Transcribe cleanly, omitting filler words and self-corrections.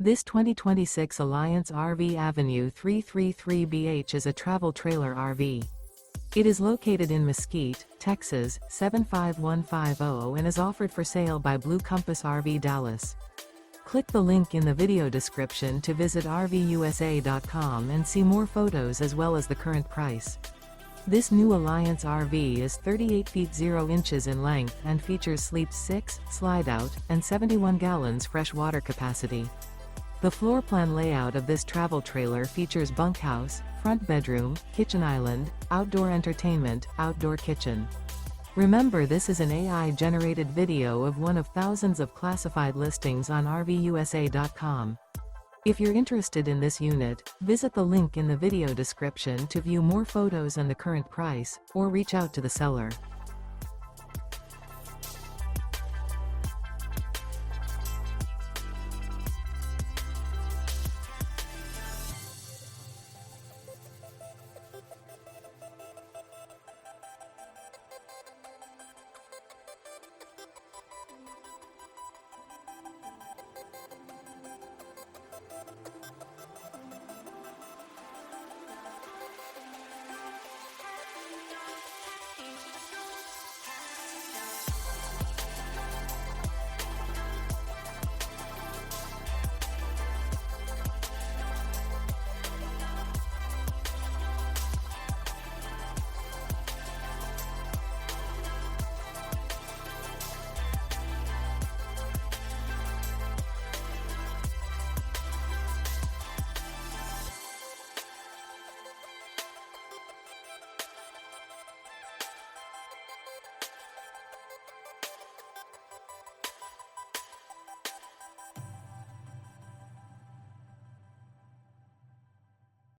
This 2026 Alliance RV Avenue 333BH is a travel trailer RV. It is located in Mesquite, Texas, 75150 and is offered for sale by Blue Compass RV Dallas. Click the link in the video description to visit RVUSA.com and see more photos as well as the current price. This new Alliance RV is 38 feet 0 inches in length and features sleep 6, slide-out, and 71 gallons fresh water capacity. The floor plan layout of this travel trailer features bunkhouse, front bedroom, kitchen island, outdoor entertainment, outdoor kitchen. Remember, this is an AI-generated video of one of thousands of classified listings on RVUSA.com. If you're interested in this unit, visit the link in the video description to view more photos and the current price, or reach out to the seller.